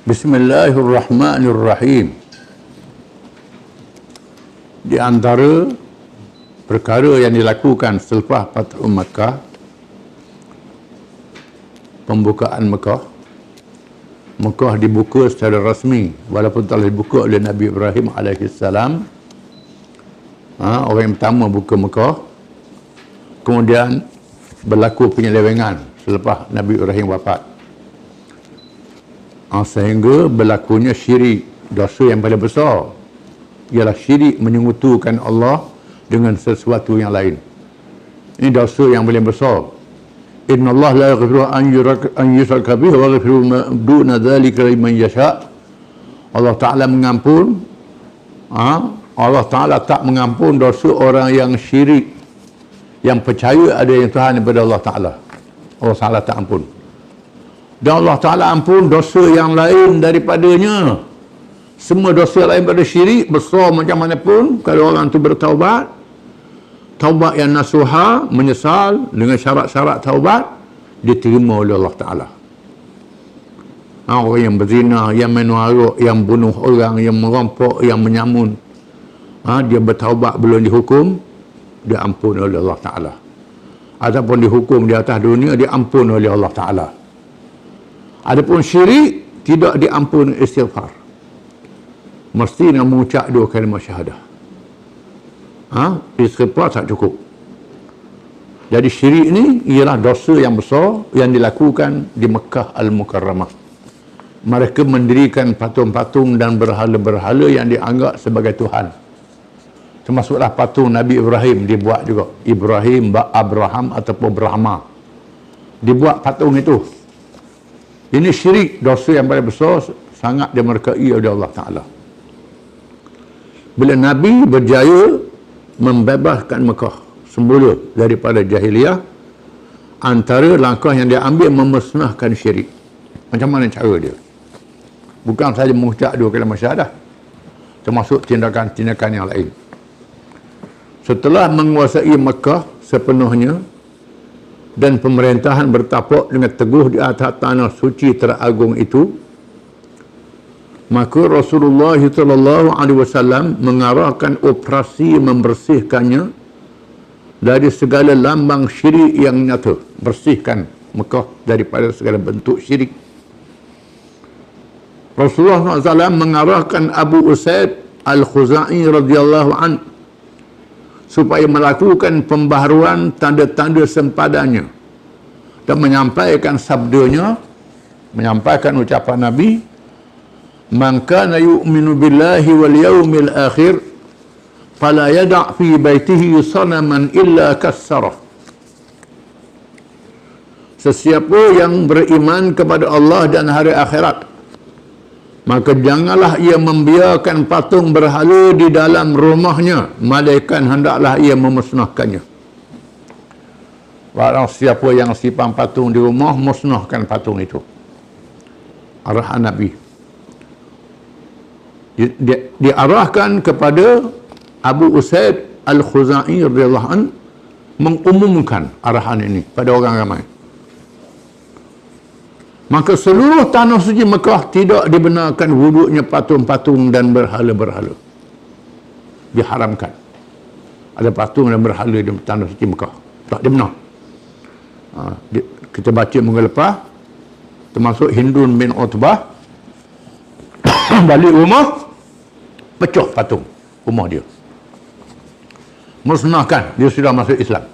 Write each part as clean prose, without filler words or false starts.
Bismillahirrahmanirrahim. Di antara perkara yang dilakukan selepas Fathu Makkah, pembukaan Mekah dibuka secara rasmi walaupun telah dibuka oleh Nabi Ibrahim alaihissalam. Orang yang pertama buka Mekah, kemudian berlaku penyelewengan selepas Nabi Ibrahim wafat, sehingga berlakunya syirik. Dosa yang paling besar ialah syirik, menyekutukan Allah dengan sesuatu yang lain. Ini dosa yang paling besar. Inna Allah la yaghfiru an yushraka bihi wa yaghfiru ma duna dzalika liman yasha. Allah Taala mengampun, Allah Taala tak mengampun dosa orang yang syirik, yang percaya ada yang Tuhan daripada Allah Taala. Allah Taala tak ampun. Dan Allah Ta'ala ampun dosa yang lain daripadanya. Semua dosa lain pada syirik, besar macam mana pun, kalau orang tu bertaubat, taubat yang nasuha, menyesal dengan syarat-syarat taubat, diterima oleh Allah Ta'ala. Orang yang berzina, yang minum arak, yang bunuh orang, yang merampok, yang menyamun, dia bertaubat belum dihukum, dia ampun oleh Allah Ta'ala. Ataupun dihukum di atas dunia, dia ampun oleh Allah Ta'ala. Adapun syirik, tidak diampun istighfar. Mesti nak mengucap 2 kalimah syahadah. Istighfar tak cukup. Jadi syirik ni ialah dosa yang besar yang dilakukan di Mekah Al-Mukarramah. Mereka mendirikan patung-patung dan berhala-berhala yang dianggap sebagai Tuhan. Termasuklah patung Nabi Ibrahim dibuat juga. Ibrahim, Abraham ataupun Brahma. Dibuat patung itu. Ini syirik, dosa yang paling besar, sangat dimurkai oleh Allah Ta'ala. Bila Nabi berjaya membebaskan Mekah semula daripada jahiliyah, antara langkah yang dia ambil memusnahkan syirik. Macam mana cara dia? Bukan saja mengucap 2 kalimah syahadah, termasuk tindakan-tindakan yang lain. Setelah menguasai Mekah sepenuhnya dan pemerintahan bertapak dengan teguh di atas tanah suci teragung itu, maka Rasulullah SAW mengarahkan operasi membersihkannya dari segala lambang syirik yang nyata. Bersihkan Mekah daripada segala bentuk syirik. Rasulullah SAW mengarahkan Abu Usaid Al-Khuzai radhiyallahu anhu supaya melakukan pembaharuan tanda-tanda sempadannya dan menyampaikan sabdanya, menyampaikan ucapan Nabi, man kana yu'minu billahi wal yawmil akhir fala yada' fi baitihi sanaman illa kassarah. Sesiapa yang beriman kepada Allah dan hari akhirat, maka janganlah ia membiarkan patung berhala di dalam rumahnya, melainkan hendaklah ia memusnahkannya. Barang siapa yang simpan patung di rumah, musnahkan patung itu. Arahan Nabi. Diarahkan kepada Abu Usaid Al-Khuzai radhiyallahu anhu mengumumkan arahan ini pada orang ramai. Maka seluruh tanah suci Mekah tidak dibenarkan wujudnya patung-patung dan berhala-berhala. Diharamkan ada patung dan berhala di tanah suci Mekah. Tak dibenar. Kita baca minggu lepas, termasuk Hindun bin Utbah balik rumah, pecah patung rumah dia, musnahkan. Dia sudah masuk Islam.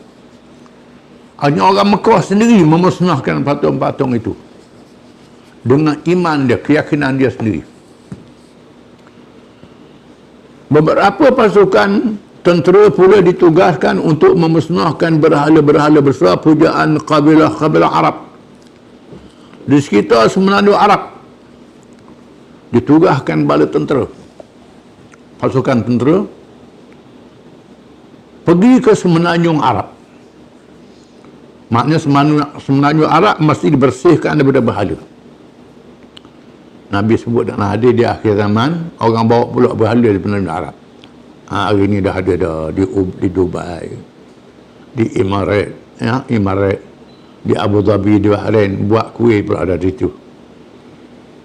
Hanya orang Mekah sendiri memusnahkan patung-patung itu dengan iman dia, keyakinan dia sendiri. Beberapa pasukan tentera pula ditugaskan untuk memusnahkan berhala-berhala besar pujaan kabilah-kabilah Arab di sekitar semenanjung Arab. Ditugaskan bala tentera, pasukan tentera, pergi ke semenanjung Arab. Maknanya semenanjung Arab mesti dibersihkan daripada berhala. Nabi sebut dalam hadis di akhir zaman, orang bawa pula berhala di semenanjung Arab. Hari ini dah ada dah di Dubai, di Emirat, Emirat, di Abu Dhabi, di Bahrain, buat kuih pula ada di situ.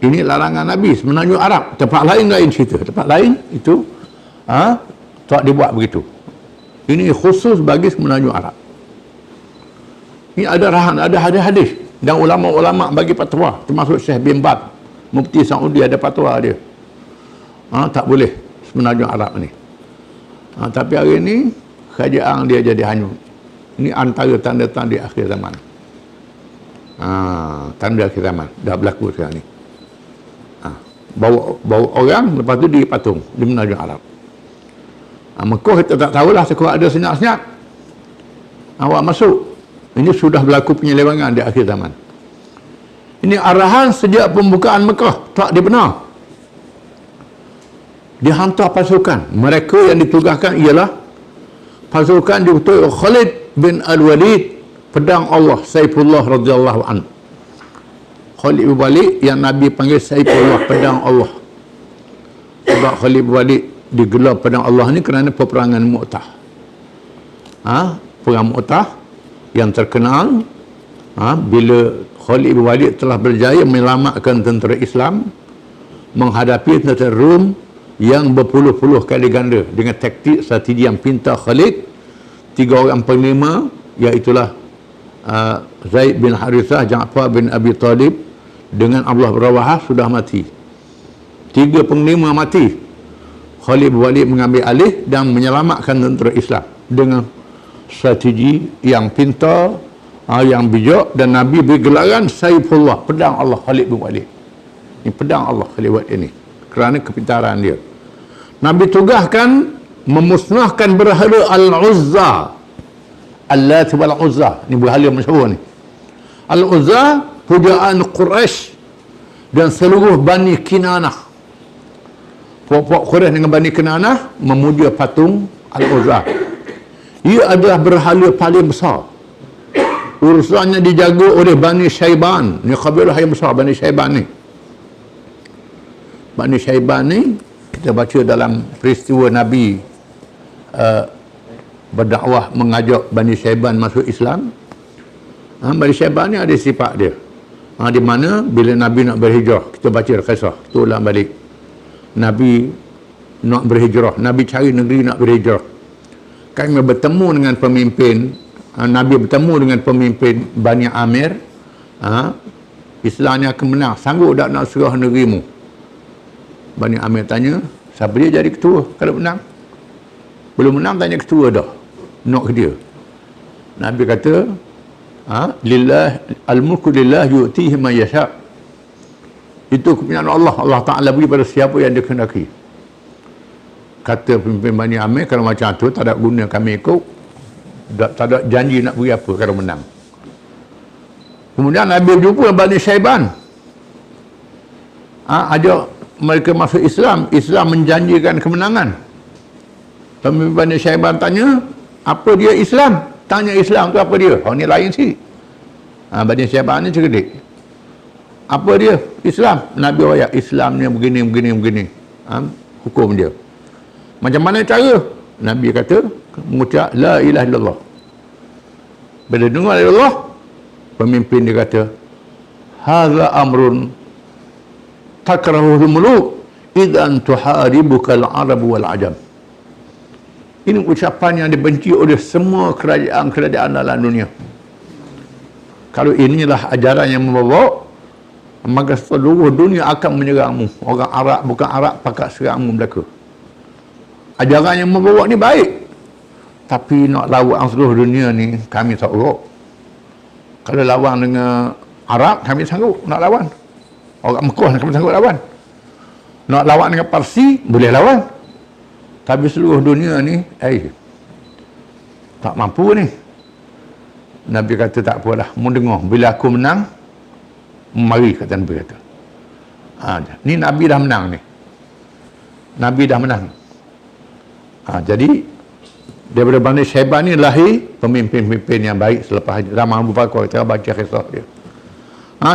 Ini larangan Nabi semenanjung Arab. Tempat lain cerita. Tempat lain itu tak dibuat begitu. Ini khusus bagi semenanjung Arab. Ini ada arahan, ada hadis-hadis. Dan ulama-ulama bagi fatwa, termasuk Syekh bin Baz, Mufti Saudi ada fatwa dia. Tak boleh semenanjung Arab ni. Tapi hari ni kerajaan dia jadi hanyut. Ini antara tanda-tanda di akhir zaman. Tanda akhir zaman dah berlaku sekarang ni. Bawa orang, lepas tu dipatung di semenanjung Arab. Mekah kita tak tahulah, sekurang ada senyap-senyap awak masuk. Ini sudah berlaku penyelewangan di akhir zaman. Ini arahan sejak pembukaan Mekah, tak dibenar. Dihantar pasukan. Mereka yang ditugaskan ialah pasukan diketuai Khalid bin Al-Walid, pedang Allah, Saifullah radhiyallahu anhu. Khalid bin Walid yang Nabi panggil Saifullah, pedang Allah. Sebab Khalid bin Walid digelar pedang Allah ni kerana peperangan Mu'tah. Perang Mu'tah yang terkenal bila Khalid bin Walid telah berjaya menyelamatkan tentera Islam menghadapi tentera Rom yang berpuluh-puluh kali ganda dengan taktik strategi yang pintar Khalid. 3 orang panglima, iaitulah Zaid bin Harithah, Ja'far bin Abi Talib dengan Abdullah bin Rawahah sudah mati. 3 panglima mati. Khalid bin Walid mengambil alih dan menyelamatkan tentera Islam dengan strategi yang pintar, yang bijak, dan Nabi beri gelaran Saifullah, pedang Allah Khalid bin Walid. Ini pedang Allah Khalid bin Walid ini kerana kepintaran dia. Nabi tugaskan memusnahkan berhala Al-Uzza, Allat wal Uzza. Ini berhala masyhur ni. Al-Uzza pujaan Quraisy dan seluruh Bani Kinanah. Puak-puak Quraisy dengan Bani Kinanah memuja patung Al-Uzza. Ia adalah berhala paling besar. Urusannya dijaga oleh Bani Syaiban. Ini kabilah yang besar, Bani Syaiban ni. Bani Syaiban ni, kita baca dalam peristiwa Nabi berdakwah mengajak Bani Syaiban masuk Islam. Bani Syaiban ni ada sifat dia. Di mana bila Nabi nak berhijrah, kita baca kisah, kita ulang balik. Nabi nak berhijrah, Nabi cari negeri nak berhijrah. Kami bertemu dengan pemimpin, Nabi bertemu dengan pemimpin Bani Amir. Islamnya akan menang, sanggup tak nak serah negerimu? Bani Amir tanya, siapa dia jadi ketua kalau menang? Belum menang tanya ketua dah, nak ke dia. Nabi kata, lillah al-mulku lillah yu'tihi man yasha. Itu kepunyaan Allah. Allah Ta'ala beri pada siapa yang dia kehendaki. Kata pemimpin Bani Amir, kalau macam tu tak ada guna kami ikut, tak ada janji nak beri apa kalau menang. Kemudian Nabi berjumpa Bani Syaiban, ajak mereka masuk Islam. Islam menjanjikan kemenangan. Pemimpin Bani Syaiban tanya, apa dia Islam? Tanya Islam tu apa dia? Ni lain sikit. Bani Syaiban ni cerdik. Apa dia Islam? Nabi ayat Islamnya begini. Hukum dia. Macam mana cara? Nabi kata, mengucap la ilaha illallah. Bila dengar la ilaha illallah, pemimpin dia kata, hadza amrun takrahul muluk idzan tuharibuka al-arab wal ajam. Ini ucapan yang dibenci oleh semua kerajaan-kerajaan dalam dunia. Kalau inilah ajaran yang membawa, maka seluruh dunia akan menyerangmu. Orang Arab bukan Arab pakat serangmu mereka. Ajaran yang membawa ni baik, tapi nak lawan seluruh dunia ni kami tak urut. Kalau lawan dengan Arab kami sanggup nak lawan. Orang Mekah kami sanggup lawan. Nak lawan dengan Parsi boleh lawan. Tapi seluruh dunia ni tak mampu ni. Nabi kata tak apalah, mu dengar bila aku menang mari, kata Nabi kata. Ni Nabi dah menang ni. Nabi dah menang. Jadi daripada Bani Syaiban ni lahir pemimpin-pemimpin yang baik selepas zaman Abu Bakar. Kita baca kisah dia.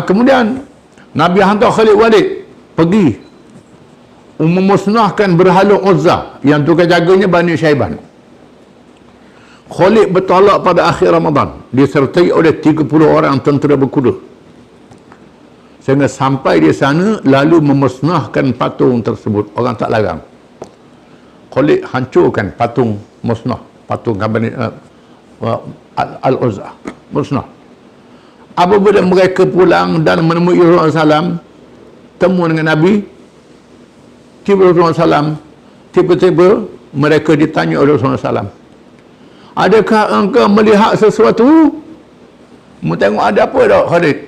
Kemudian Nabi hantar Khalid Walid pergi memusnahkan berhala Uzza yang tukar jaganya Bani Syaiban. Khalid bertolak pada akhir Ramadan disertai oleh 30 orang tentera berkuda. Sehingga sampai di sana lalu memusnahkan patung tersebut. Orang tak larang. Khalid hancurkan patung musnah, patung Al-Uzza, musnah. Apabila mereka pulang dan menemui Rasulullah SAW, temu dengan Nabi, Rasulullah SAW, tiba-tiba mereka ditanya oleh Rasulullah SAW, adakah engkau melihat sesuatu? Mau tengok ada apa tak Khalid?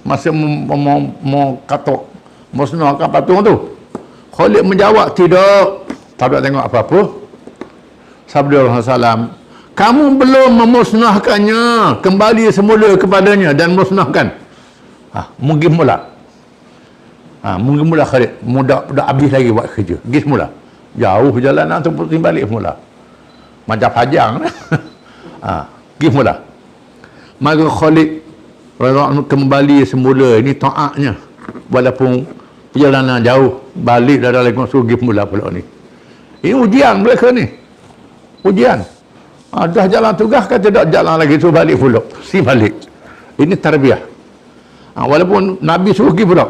Masa mau katok musnahkan patung tu. Khalid menjawab, tidak, tak ada tengok apa-apa. Sabda Rasulullah SAW, kamu belum memusnahkannya, kembali semula kepadanya dan musnahkan. Mungkin mula. Mungkin mula Khalid, dah habis lagi buat kerja. Pergi semula. Jauh perjalanan tu pusing balik semula. Macam pajang. Pergi semula. Maka Khalid kembali semula. Ini taatnya. Walaupun perjalanan jauh, balik dah lagi masuk pergi semula pula ni. Ini ujian mereka ni. Ujian. Dah jalan tugas, kata tak jalan lagi, suruh balik pula. Si balik. Ini tarbiyah. Walaupun Nabi suruh pergi pula.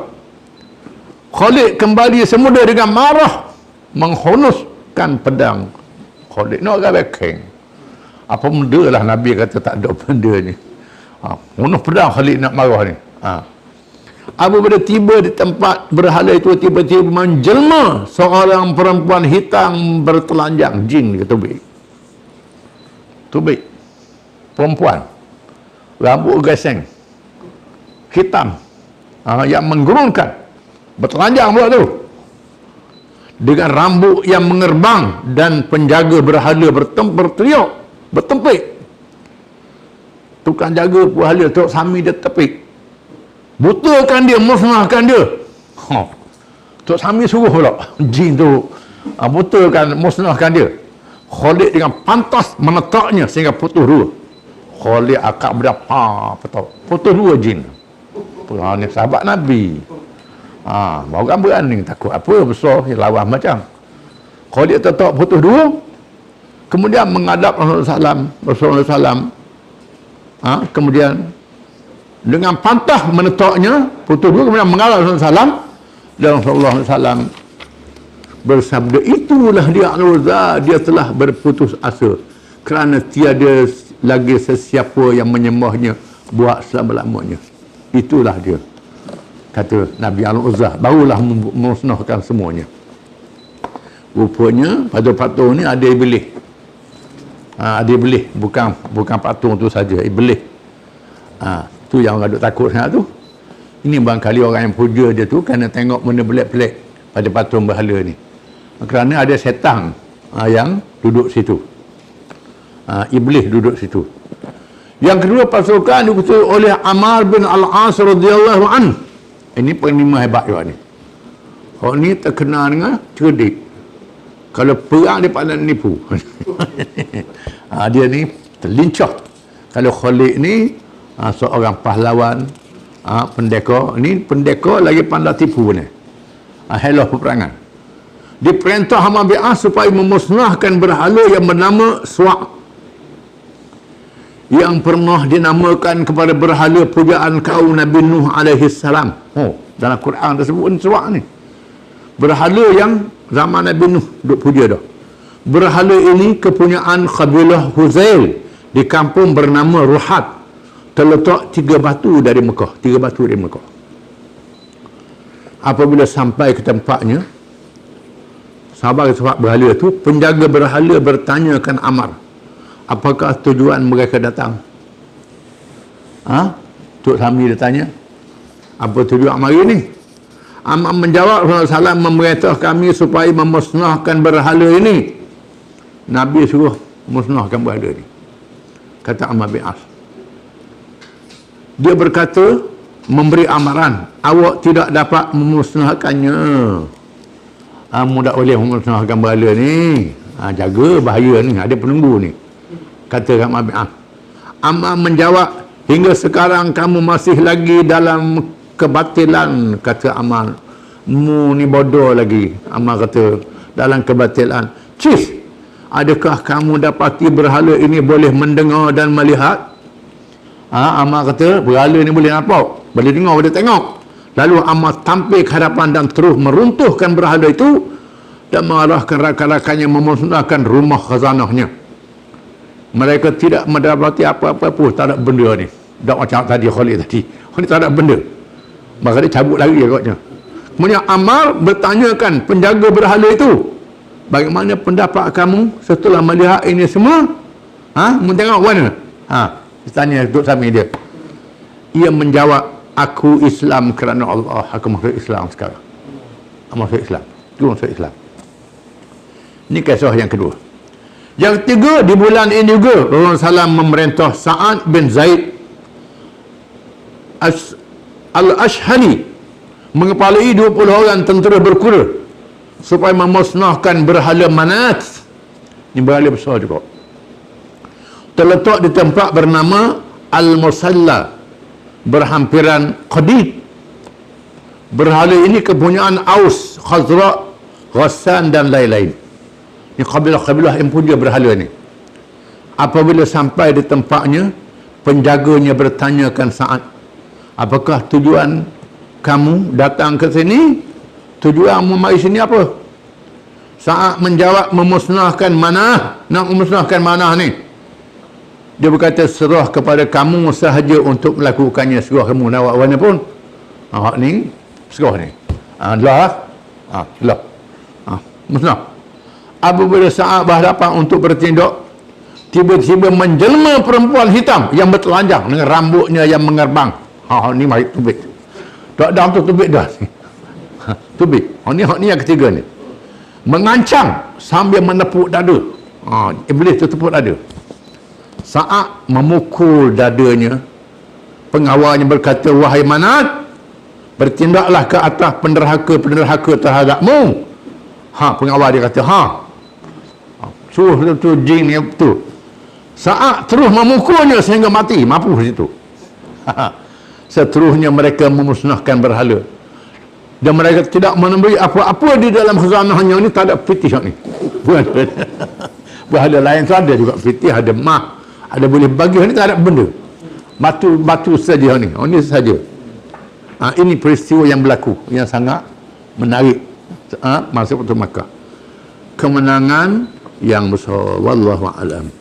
Khalid kembali semula dengan marah, menghunuskan pedang. Khalid nak agak backing. Apa benda lah Nabi kata tak ada benda ni. Hunus pedang Khalid nak marah ni. Apabila tiba di tempat berhala itu, tiba-tiba menjelma seorang perempuan hitam bertelanjang, jin kata baik. Tubik, perempuan, rambut geseng, hitam, yang menggurunkan, bertelanjang pula tu, dengan rambut yang mengerbang, dan penjaga berhala berteriak, bertempik. Tukang jaga berhala Tok Sami dia tepik, butakan dia, musnahkan dia. Tok Sami suruh pula jin tu butakan, musnahkan dia. Khalid dengan pantas menetaknya sehingga putus dua. Khalid akak berapa putus dua jin. Ni sahabat Nabi. Baru kan berani, takut apa besar lawan macam. Khalid tetap putus dua. Kemudian menghadap Rasulullah SAW. Kemudian dengan pantas menetaknya putus dua, kemudian menghadap Rasulullah SAW, dan Rasulullah SAW bersabda, itulah dia Al-Uzza, dia telah berputus asa kerana tiada lagi sesiapa yang menyembahnya buat selama-lamanya. Itulah dia, kata Nabi Al-Uzza, barulah memusnahkan semuanya. Rupanya patung-patung ni ada iblis. Ada iblis, bukan patung tu saja, iblis. Tu yang orang duk takut sangat tu. Ini barangkali orang yang puja dia tu kerana tengok benda pelik-pelik pada patung berhala ni. Kerana ada setan yang duduk situ. Iblis duduk situ. Yang kedua, pasukan dikutul oleh Ammar bin Al-As radhiyallahu an. Ini penglima hebat juga ni. Orang ni terkenal dengan cerdik. Kalau perang dia pandai nipu. Dia ni terlincah. Kalau Khalid ni seorang pahlawan, pendekar. Ini pendekar lagi pandai tipu ni. Helah peperangan. Diperintah Ammar bin As supaya memusnahkan berhala yang bernama Suwa', yang pernah dinamakan kepada berhala pujaan kaum Nabi Nuh alaihi salam. Dalam Quran tersebut Suwa' ni berhala yang zaman Nabi Nuh duk puja dah. Berhala ini kepunyaan kabilah Huzail di kampung bernama Ruhat, terletak 3 batu dari Mekah. Apabila sampai ke tempatnya, sahabat berhala tu, penjaga berhala bertanyakan Ammar, apakah tujuan mereka datang? Tok Sami dia tanya, apa tujuan Ammar ini? Ammar menjawab, Rasulullah SAW memerintah kami supaya memusnahkan berhala ini. Nabi suruh musnahkan berhala ini, kata Ammar bin As. Dia berkata, memberi amaran, awak tidak dapat memusnahkannya. Mudah boleh memusnahkan berhala ni. Jaga bahaya ni, ada penunggu ni, kata Ammar bin As. Ammar menjawab, hingga sekarang kamu masih lagi dalam kebatilan, kata Ammar. Mu ni bodoh lagi, Ammar kata, dalam kebatilan. Cis, adakah kamu dapati berhala ini boleh mendengar dan melihat? Ammar kata, berhala ni boleh nampak, boleh dengar, boleh tengok, Lalu Ammar tampil ke hadapan dan terus meruntuhkan berhala itu dan mengarahkan rakan-rakannya memusnahkan rumah khazanahnya. Mereka tidak mendapati apa-apa pun, tak ada benda ni. Tak macam tadi Khalid tadi. Khalid tak ada benda. Maka dia cabut lagi agaknya. Kemudian Ammar bertanyakan penjaga berhala itu, bagaimana pendapat kamu setelah melihat ini semua? Mau tengok mana? Dia tanya Duk Sami dia. Ia menjawab, aku Islam kerana Allah. Aku masuk Islam sekarang. Masuk Islam. Itu masuk Islam. Ini kisah yang kedua. Yang ketiga, di bulan ini juga Rasulullah SAW memerintah Sa'ad bin Zaid Al-Ashhali mengepalai 20 orang tentera berkuda supaya memusnahkan berhala Manat. Ini berhala besar juga. Terletak di tempat bernama Al-Musalla, berhampiran Qadid. Berhala ini kepunyaan Aus, Khazra', Ghassan dan lain-lain. Ini kabilah-kabilah yang punya berhala ini. Apabila sampai di tempatnya, penjaganya bertanyakan Sa'ad, apakah tujuan kamu datang ke sini? Tujuanmu mari sini apa? Sa'ad menjawab, memusnahkan manah. Nak memusnahkan manah ni. Dia berkata, serah kepada kamu sahaja untuk melakukannya. Serah kamu nak buat mana pun. Ni, serah ni. Lah. Musnah. Apabila Sa'ad berhadapan untuk bertindak, tiba-tiba menjelma perempuan hitam yang bertelanjang dengan rambutnya yang mengerbang. Ni mari tubik. Tak ada tu tubik dah. Tubik. Ni yang ketiga ni. Mengancam sambil menepuk dada. Iblis tu tepuk dada. Sa'ad memukul dadanya. Pengawalnya berkata, wahai Manat, bertindaklah ke atas penderhaka-penderhaka terhadapmu. Pengawal dia kata, suruh tu jin ni tu. Sa'ad terus memukulnya sehingga mati, mampus situ. Seterusnya mereka memusnahkan berhala. Dan mereka tidak menemui apa-apa di dalam khazanahnya ni, tak ada fitih ni. Berhala lain tu ada juga fitih, ada mah, ada boleh bagi, ni tak ada benda. Batu saja ni. Ini saja. Ini peristiwa yang berlaku yang sangat menarik masa Fathu Makkah. Kemenangan yang besar. Wallahu a'lam.